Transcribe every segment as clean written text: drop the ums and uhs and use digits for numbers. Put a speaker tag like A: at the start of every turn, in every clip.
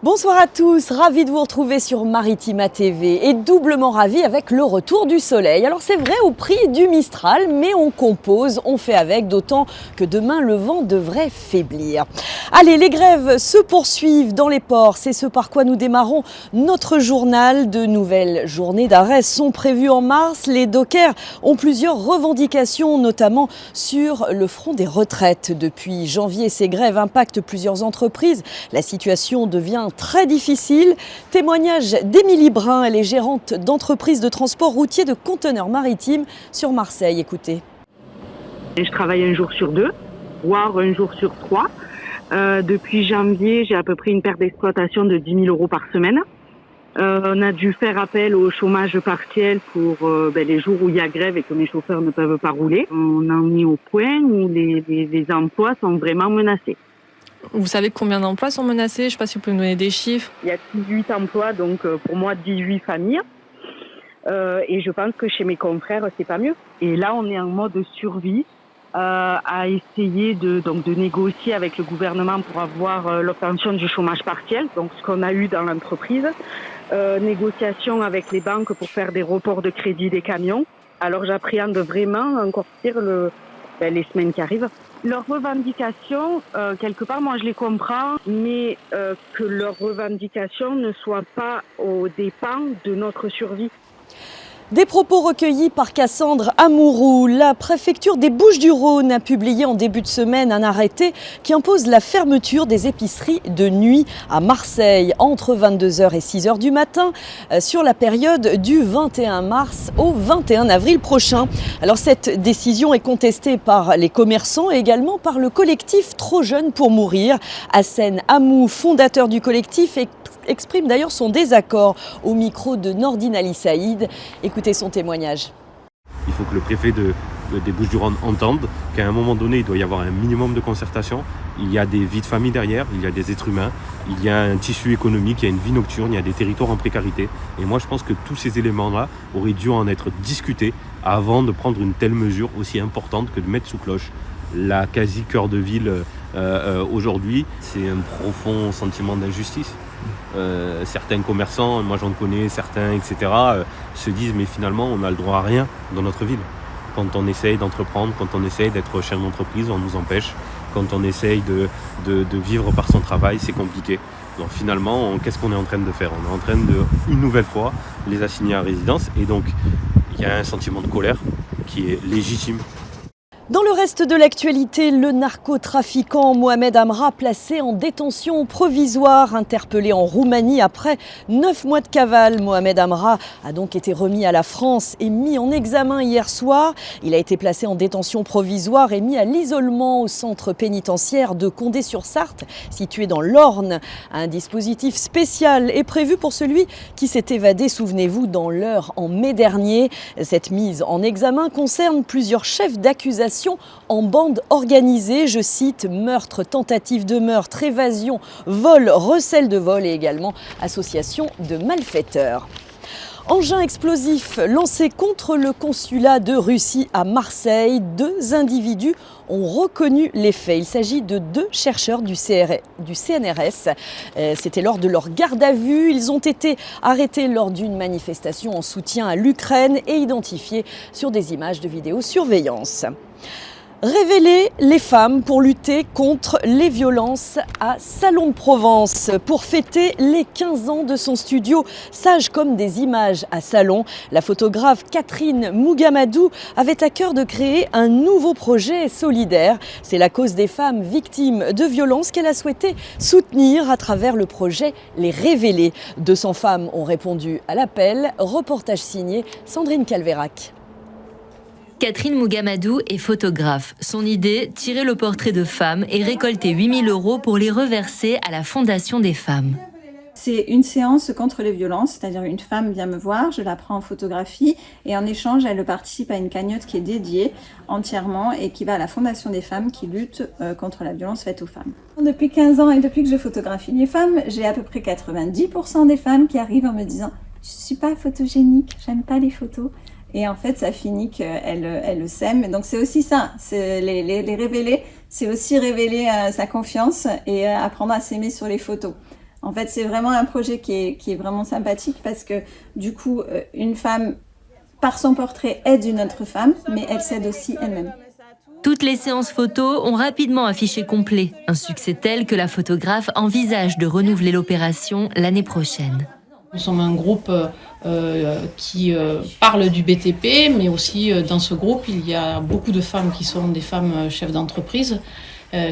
A: Bonsoir à tous, ravi de vous retrouver sur Maritima TV et doublement ravi avec le retour du soleil. Alors c'est vrai au prix du Mistral, mais on compose, on fait avec, d'autant que demain le vent devrait faiblir. Allez, les grèves se poursuivent dans les ports, c'est ce par quoi nous démarrons notre journal. De nouvelles journées d'arrêt sont prévues en mars. Les dockers ont plusieurs revendications, notamment sur le front des retraites. Depuis janvier, ces grèves impactent plusieurs entreprises. La situation devient très difficile. Témoignage d'Émilie Brun, elle est gérante d'entreprise de transport routier de conteneurs maritimes sur Marseille. Écoutez.
B: Je travaille un jour sur 2, voire un jour sur 3. Depuis janvier, j'ai à peu près une perte d'exploitation de 10 000 € par semaine. On a dû faire appel au chômage partiel pour les jours où il y a grève et que mes chauffeurs ne peuvent pas rouler. On en est au point où les emplois sont vraiment menacés.
C: Vous savez combien d'emplois sont menacés? Je ne sais pas si vous pouvez nous donner des chiffres.
B: Il y a 18 emplois, donc pour moi 18 familles. Et je pense que chez mes confrères, c'est pas mieux. Et là, on est en mode survie à essayer de négocier avec le gouvernement pour avoir l'obtention du chômage partiel, donc ce qu'on a eu dans l'entreprise. Négociation avec les banques pour faire des reports de crédit des camions. Alors j'appréhende vraiment encore pire les semaines qui arrivent. Leurs revendications, quelque part, moi je les comprends, mais que leurs revendications ne soient pas aux dépens de notre survie.
A: Des propos recueillis par Cassandre Amourou. La préfecture des Bouches-du-Rhône a publié en début de semaine un arrêté qui impose la fermeture des épiceries de nuit à Marseille entre 22h et 6h du matin sur la période du 21 mars au 21 avril prochain. Alors cette décision est contestée par les commerçants et également par le collectif Trop Jeune pour Mourir. Hassen Amou, fondateur du collectif, exprime d'ailleurs son désaccord au micro de Nordine Ali Saïd. Écoutez son témoignage.
D: Il faut que le préfet des Bouches-du-Rhône entende qu'à un moment donné, il doit y avoir un minimum de concertation. Il y a des vies de famille derrière, il y a des êtres humains, il y a un tissu économique, il y a une vie nocturne, il y a des territoires en précarité. Et moi, je pense que tous ces éléments-là auraient dû en être discutés avant de prendre une telle mesure aussi importante que de mettre sous cloche la quasi-cœur de ville aujourd'hui. C'est un profond sentiment d'injustice. Certains commerçants, moi j'en connais certains, etc., se disent mais finalement on n'a le droit à rien dans notre ville. Quand on essaye d'entreprendre, quand on essaye d'être chef d'entreprise, on nous empêche. Quand on essaye de vivre par son travail, c'est compliqué. Donc finalement, qu'est-ce qu'on est en train de faire? On est en train de, une nouvelle fois, les assigner à résidence. Et donc, il y a un sentiment de colère qui est légitime.
A: Dans le reste de l'actualité, le narcotrafiquant Mohamed Amra placé en détention provisoire, interpellé en Roumanie après 9 mois de cavale. Mohamed Amra a donc été remis à la France et mis en examen hier soir. Il a été placé en détention provisoire et mis à l'isolement au centre pénitentiaire de Condé-sur-Sarthe, situé dans l'Orne. Un dispositif spécial est prévu pour celui qui s'est évadé, souvenez-vous, dans l'Eure en mai dernier. Cette mise en examen concerne plusieurs chefs d'accusation en bande organisée, je cite, meurtre, tentative de meurtre, évasion, vol, recel de vol et également association de malfaiteurs. Engin explosif lancé contre le consulat de Russie à Marseille. 2 individus ont reconnu les faits. Il s'agit de 2 chercheurs du CNRS. C'était lors de leur garde à vue. Ils ont été arrêtés lors d'une manifestation en soutien à l'Ukraine et identifiés sur des images de vidéosurveillance. Révéler les femmes pour lutter contre les violences à Salon de Provence. Pour fêter les 15 ans de son studio Sage comme des images à Salon, la photographe Catherine Mougamadou avait à cœur de créer un nouveau projet solidaire. C'est la cause des femmes victimes de violences qu'elle a souhaité soutenir à travers le projet Les Révéler. 200 femmes ont répondu à l'appel. Reportage signé Sandrine Calvérac.
E: Catherine Mougamadou est photographe. Son idée, tirer le portrait de femmes et récolter 8 000 € pour les reverser à la Fondation des femmes.
F: C'est une séance contre les violences, c'est-à-dire une femme vient me voir, je la prends en photographie et en échange, elle participe à une cagnotte qui est dédiée entièrement et qui va à la Fondation des femmes qui lutte contre la violence faite aux femmes. Depuis 15 ans et depuis que je photographie les femmes, j'ai à peu près 90% des femmes qui arrivent en me disant « je ne suis pas photogénique, j'aime pas les photos ». Et en fait, ça finit qu'elle le s'aime. Donc c'est aussi ça, c'est les révéler, c'est aussi révéler sa confiance et apprendre à s'aimer sur les photos. En fait, c'est vraiment un projet qui est vraiment sympathique parce que du coup, une femme, par son portrait, aide une autre femme, mais elle s'aide aussi elle-même.
E: Toutes les séances photos ont rapidement affiché complet. Un succès tel que la photographe envisage de renouveler l'opération l'année prochaine.
G: Nous sommes un groupe qui parle du BTP, mais aussi dans ce groupe, il y a beaucoup de femmes qui sont des femmes chefs d'entreprise,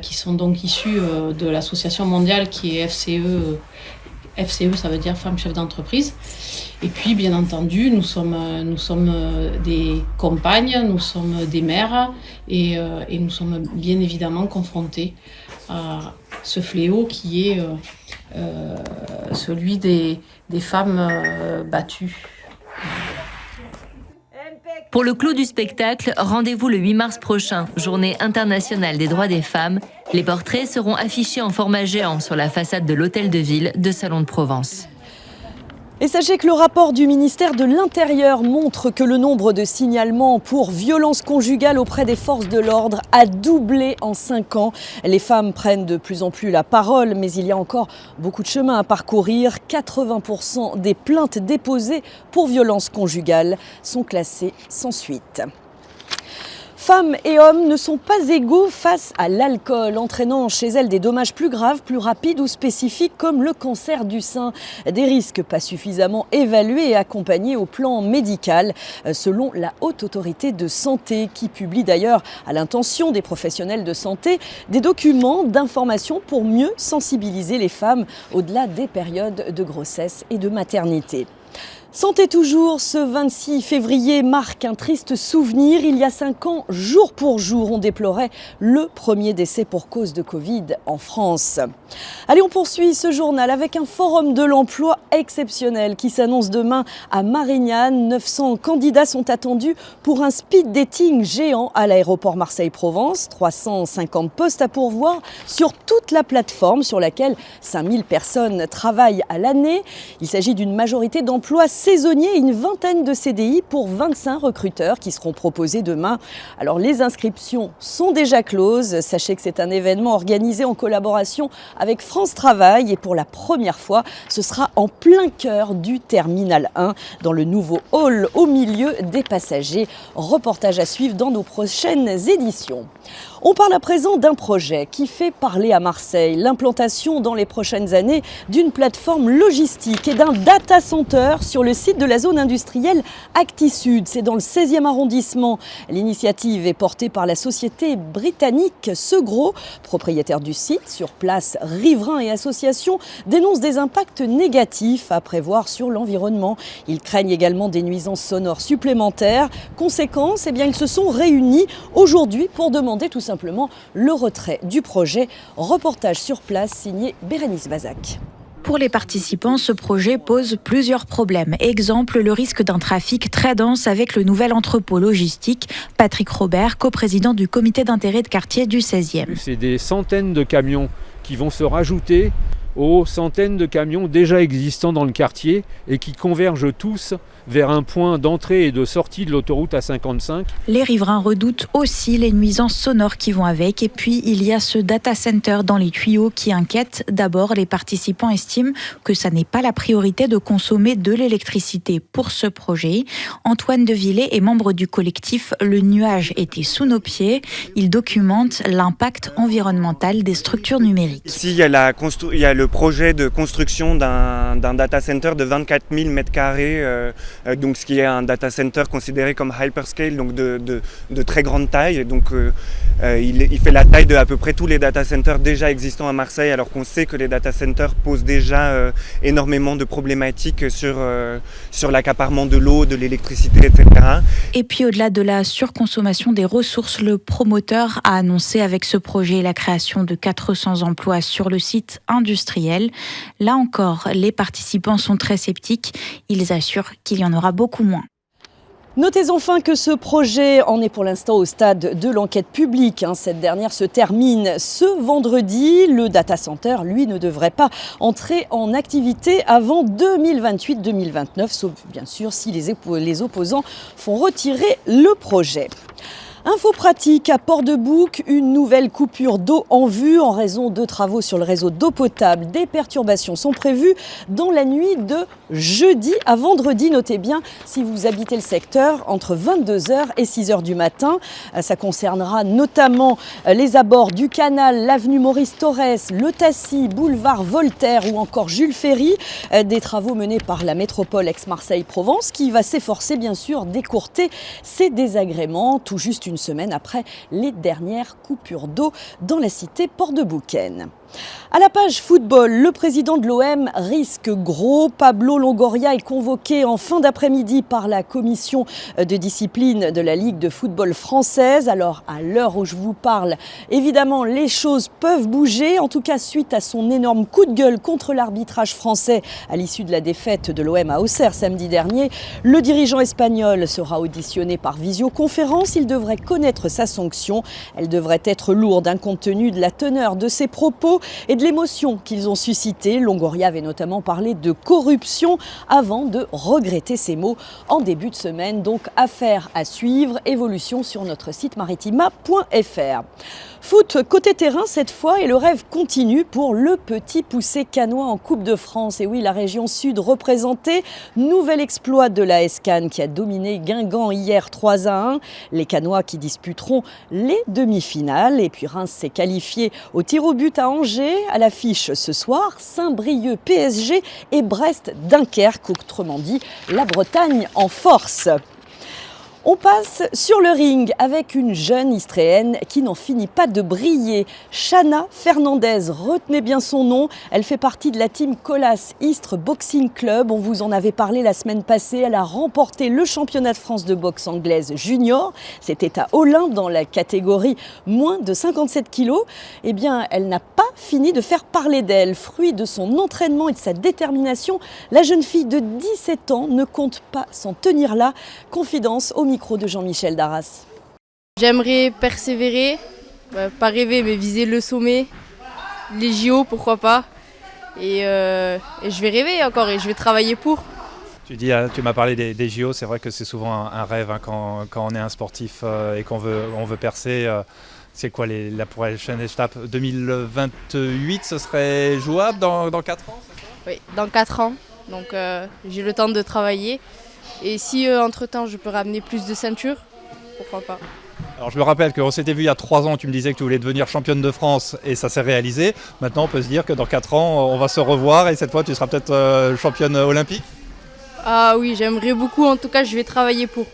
G: qui sont donc issues de l'association mondiale qui est FCE. FCE, ça veut dire Femmes Chefs d'entreprise. Et puis, bien entendu, nous sommes des compagnes, nous sommes des mères et nous sommes bien évidemment confrontés à ce fléau qui est celui des femmes battues.
E: Pour le clou du spectacle, rendez-vous le 8 mars prochain, Journée internationale des droits des femmes. Les portraits seront affichés en format géant sur la façade de l'hôtel de ville de Salon de Provence.
A: Et sachez que le rapport du ministère de l'Intérieur montre que le nombre de signalements pour violences conjugales auprès des forces de l'ordre a doublé en 5 ans. Les femmes prennent de plus en plus la parole, mais il y a encore beaucoup de chemin à parcourir. 80% des plaintes déposées pour violences conjugales sont classées sans suite. Femmes et hommes ne sont pas égaux face à l'alcool, entraînant chez elles des dommages plus graves, plus rapides ou spécifiques comme le cancer du sein. Des risques pas suffisamment évalués et accompagnés au plan médical, selon la Haute Autorité de Santé, qui publie d'ailleurs à l'intention des professionnels de santé des documents d'information pour mieux sensibiliser les femmes au-delà des périodes de grossesse et de maternité. Santé toujours, ce 26 février marque un triste souvenir. Il y a 5 ans, jour pour jour, on déplorait le premier décès pour cause de Covid en France. Allez, on poursuit ce journal avec un forum de l'emploi exceptionnel qui s'annonce demain à Marignane. 900 candidats sont attendus pour un speed dating géant à l'aéroport Marseille-Provence. 350 postes à pourvoir sur toute la plateforme sur laquelle 5000 personnes travaillent à l'année. Il s'agit d'une majorité d'emplois saisonniers et une vingtaine de CDI pour 25 recruteurs qui seront proposés demain. Alors les inscriptions sont déjà closes. Sachez que c'est un événement organisé en collaboration avec France Travail et pour la première fois, ce sera en plein cœur du Terminal 1 dans le nouveau hall au milieu des passagers. Reportage à suivre dans nos prochaines éditions. On parle à présent d'un projet qui fait parler à Marseille, l'implantation dans les prochaines années d'une plateforme logistique et d'un data center sur le site de la zone industrielle Actisud. C'est dans le 16e arrondissement. L'initiative est portée par la société britannique Segro, propriétaire du site. Sur place, riverains et associations dénoncent des impacts négatifs à prévoir sur l'environnement. Ils craignent également des nuisances sonores supplémentaires. Conséquence, ils se sont réunis aujourd'hui pour demander tout simplement le retrait du projet. Reportage sur place signé Bérénice Bazac.
H: Pour les participants, ce projet pose plusieurs problèmes. Exemple, le risque d'un trafic très dense avec le nouvel entrepôt logistique. Patrick Robert, coprésident du comité d'intérêt de quartier du 16e.
I: C'est des centaines de camions qui vont se rajouter aux centaines de camions déjà existants dans le quartier et qui convergent tous vers un point d'entrée et de sortie de l'autoroute A55.
H: Les riverains redoutent aussi les nuisances sonores qui vont avec. Et puis, il y a ce data center dans les tuyaux qui inquiète. D'abord, les participants estiment que ça n'est pas la priorité de consommer de l'électricité pour ce projet. Antoine Devillé est membre du collectif Le Nuage était sous nos pieds. Il documente l'impact environnemental des structures numériques.
J: Ici, il y a le projet de construction d'un data center de 24 000 m². Donc ce qui est un data center considéré comme hyperscale, donc de très grande taille. Donc il fait la taille de à peu près tous les data centers déjà existants à Marseille, alors qu'on sait que les data centers posent déjà énormément de problématiques sur l'accaparement de l'eau, de l'électricité, etc.
H: Et puis au-delà de la surconsommation des ressources, le promoteur a annoncé avec ce projet la création de 400 emplois sur le site industriel. Là encore, les participants sont très sceptiques. Ils assurent qu'il y en aura beaucoup moins.
A: Notez enfin que ce projet en est pour l'instant au stade de l'enquête publique. Cette dernière se termine ce vendredi. Le data center, lui, ne devrait pas entrer en activité avant 2028-2029, sauf bien sûr si les opposants font retirer le projet. Info pratique à Port-de-Bouc, une nouvelle coupure d'eau en vue en raison de travaux sur le réseau d'eau potable. Des perturbations sont prévues dans la nuit de jeudi à vendredi. Notez bien, si vous habitez le secteur, entre 22h et 6h du matin. Ça concernera notamment les abords du canal, l'avenue Maurice Thorez, le Tassy, boulevard Voltaire ou encore Jules Ferry. Des travaux menés par la métropole Aix-Marseille-Provence qui va s'efforcer bien sûr d'écourter ces désagréments tout juste une semaine après les dernières coupures d'eau dans la cité Port-de-Boucaine. À la page football, le président de l'OM risque gros. Pablo Longoria est convoqué en fin d'après-midi par la commission de discipline de la Ligue de football française. Alors, à l'heure où je vous parle, évidemment, les choses peuvent bouger. En tout cas, suite à son énorme coup de gueule contre l'arbitrage français à l'issue de la défaite de l'OM à Auxerre samedi dernier, le dirigeant espagnol sera auditionné par visioconférence. Il devrait connaître sa sanction. Elle devrait être lourde, compte tenu de la teneur de ses propos et de l'émotion qu'ils ont suscité. Longoria avait notamment parlé de corruption avant de regretter ces mots en début de semaine. Donc affaire à suivre, évolution sur notre site maritima.fr. Foot côté terrain cette fois et le rêve continue pour le Petit Poucet cannois en Coupe de France. Et oui, la région sud représentée, nouvel exploit de l'AS Cannes qui a dominé Guingamp hier 3-1. Les Cannois qui disputeront les demi-finales. Et puis Reims s'est qualifié au tir au but à Angers. À l'affiche ce soir, Saint-Brieuc PSG et Brest-Dunkerque, autrement dit la Bretagne en force. On passe sur le ring avec une jeune Istréenne qui n'en finit pas de briller. Chana Fernandez, retenez bien son nom. Elle fait partie de la team Colas Istres Boxing Club. On vous en avait parlé la semaine passée. Elle a remporté le championnat de France de boxe anglaise junior. C'était à Olympe dans la catégorie moins de 57 kilos. Eh bien, elle n'a pas fini de faire parler d'elle. Fruit de son entraînement et de sa détermination, la jeune fille de 17 ans ne compte pas s'en tenir là. Confidence au micro de Jean-Michel Darras.
K: J'aimerais persévérer, pas rêver mais viser le sommet, les JO pourquoi pas, et je vais rêver encore et je vais travailler pour.
L: Tu m'as parlé des JO, c'est vrai que c'est souvent un rêve quand on est un sportif et qu'on veut percer. C'est quoi la prochaine étape 2028, ce serait jouable dans 4 ans, c'est ça ?
K: Oui, dans 4 ans, donc j'ai le temps de travailler. Et si entre-temps je peux ramener plus de ceintures, pourquoi pas.
L: Alors je me rappelle qu'on s'était vu il y a 3 ans, tu me disais que tu voulais devenir championne de France et ça s'est réalisé. Maintenant on peut se dire que dans 4 ans on va se revoir et cette fois tu seras peut-être championne olympique.
K: Ah oui, j'aimerais beaucoup, en tout cas je vais travailler pour.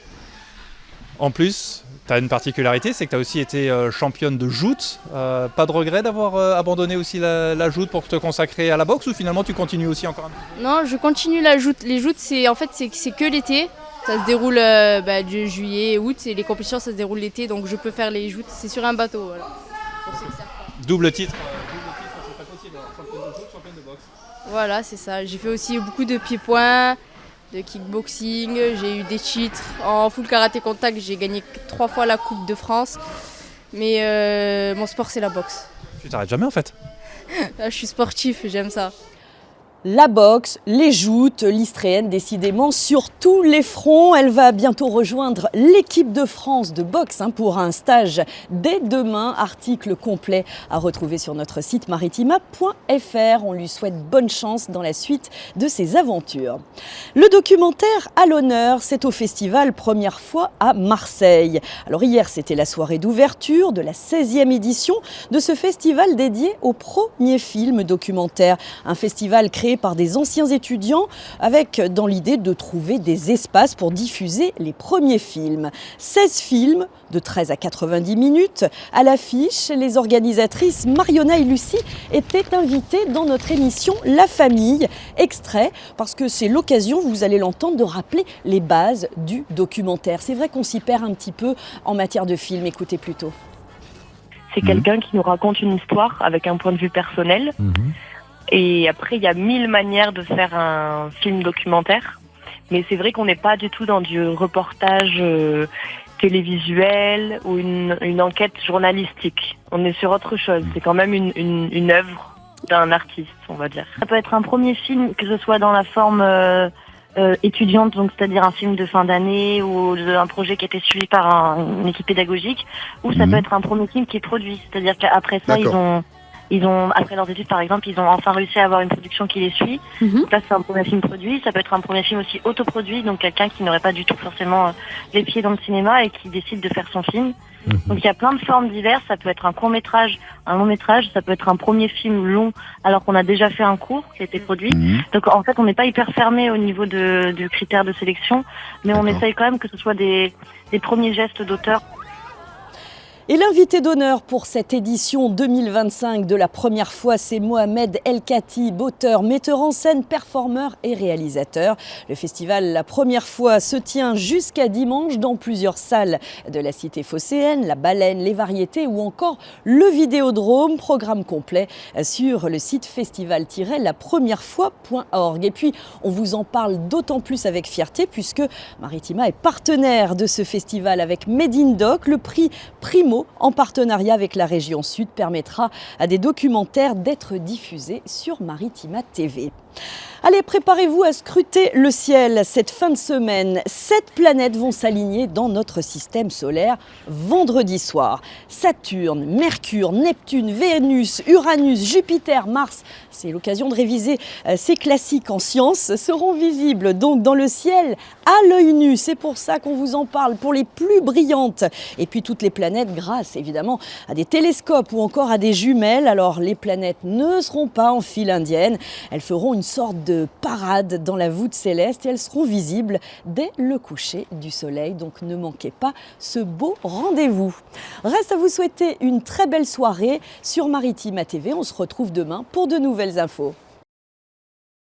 L: En plus, tu as une particularité, c'est que tu as aussi été championne de joute. Pas de regret d'avoir abandonné aussi la joute pour te consacrer à la boxe ou finalement tu continues aussi encore un peu ?
K: Non, je continue la joute. Les joutes, c'est que l'été. Ça se déroule de juillet, août et les compétitions ça se déroule l'été donc je peux faire les joutes. C'est sur un bateau. Voilà.
L: Double titre, c'est pas possible. Championne de joute, championne de boxe.
K: Voilà, c'est ça. J'ai fait aussi beaucoup de pieds-points, de kickboxing, j'ai eu des titres. En full karaté contact, j'ai gagné 3 fois la Coupe de France. Mais mon sport, c'est la boxe.
L: Tu t'arrêtes jamais en fait.
K: Là, je suis sportif, j'aime ça.
A: La boxe, les joutes, l'Istréenne décidément sur tous les fronts. Elle va bientôt rejoindre l'équipe de France de boxe pour un stage dès demain. Article complet à retrouver sur notre site maritima.fr. On lui souhaite bonne chance dans la suite de ses aventures. Le documentaire à l'honneur, c'est au festival première fois à Marseille. Alors hier, c'était la soirée d'ouverture de la 16e édition de ce festival dédié au premier film documentaire. Un festival créé par des anciens étudiants avec dans l'idée de trouver des espaces pour diffuser les premiers films. 16 films de 13 à 90 minutes. À l'affiche, les organisatrices Mariona et Lucie étaient invitées dans notre émission La Famille. Extrait, parce que c'est l'occasion, vous allez l'entendre, de rappeler les bases du documentaire. C'est vrai qu'on s'y perd un petit peu en matière de film. Écoutez plutôt.
M: C'est quelqu'un qui nous raconte une histoire avec un point de vue personnel. Et après, il y a 1000 manières de faire un film documentaire. Mais c'est vrai qu'on n'est pas du tout dans du reportage télévisuel ou une enquête journalistique. On est sur autre chose. C'est quand même une œuvre d'un artiste, on va dire. Ça peut être un premier film, que ce soit dans la forme étudiante, donc c'est-à-dire un film de fin d'année ou un projet qui a été suivi par une équipe pédagogique, ou ça peut être un premier film qui est produit, c'est-à-dire qu'après ça, ils ont, après leurs études par exemple, ils ont enfin réussi à avoir une production qui les suit. Donc là, c'est un premier film produit. Ça peut être un premier film aussi autoproduit, donc quelqu'un qui n'aurait pas du tout forcément les pieds dans le cinéma et qui décide de faire son film. Donc il y a plein de formes diverses. Ça peut être un court-métrage, un long-métrage, ça peut être un premier film long alors qu'on a déjà fait un court qui a été produit. Donc en fait, on n'est pas hyper fermé au niveau du critère de sélection, mais on essaye quand même que ce soit des premiers gestes d'auteur.
A: Et l'invité d'honneur pour cette édition 2025 de La Première Fois, c'est Mohamed El Khatib, auteur, metteur en scène, performeur et réalisateur. Le festival La Première Fois se tient jusqu'à dimanche dans plusieurs salles de la cité phocéenne, la Baleine, les Variétés ou encore le Vidéodrome. Programme complet sur le site festival-lapremierefois.org. Et puis, on vous en parle d'autant plus avec fierté puisque Maritima est partenaire de ce festival avec Made in Doc, le prix Primo en partenariat avec la région Sud permettra à des documentaires d'être diffusés sur Maritima TV. Allez, préparez-vous à scruter le ciel cette fin de semaine. 7 planètes vont s'aligner dans notre système solaire vendredi soir. Saturne, Mercure, Neptune, Vénus, Uranus, Jupiter, Mars, c'est l'occasion de réviser ces classiques en sciences, seront visibles donc dans le ciel à l'œil nu. C'est pour ça qu'on vous en parle pour les plus brillantes. Et puis toutes les planètes grâce évidemment à des télescopes ou encore à des jumelles. Alors les planètes ne seront pas en file indienne, elles feront une sorte de parade dans la voûte céleste et elles seront visibles dès le coucher du soleil. Donc ne manquez pas ce beau rendez-vous. Reste à vous souhaiter une très belle soirée sur Maritima TV. On se retrouve demain pour de nouvelles infos.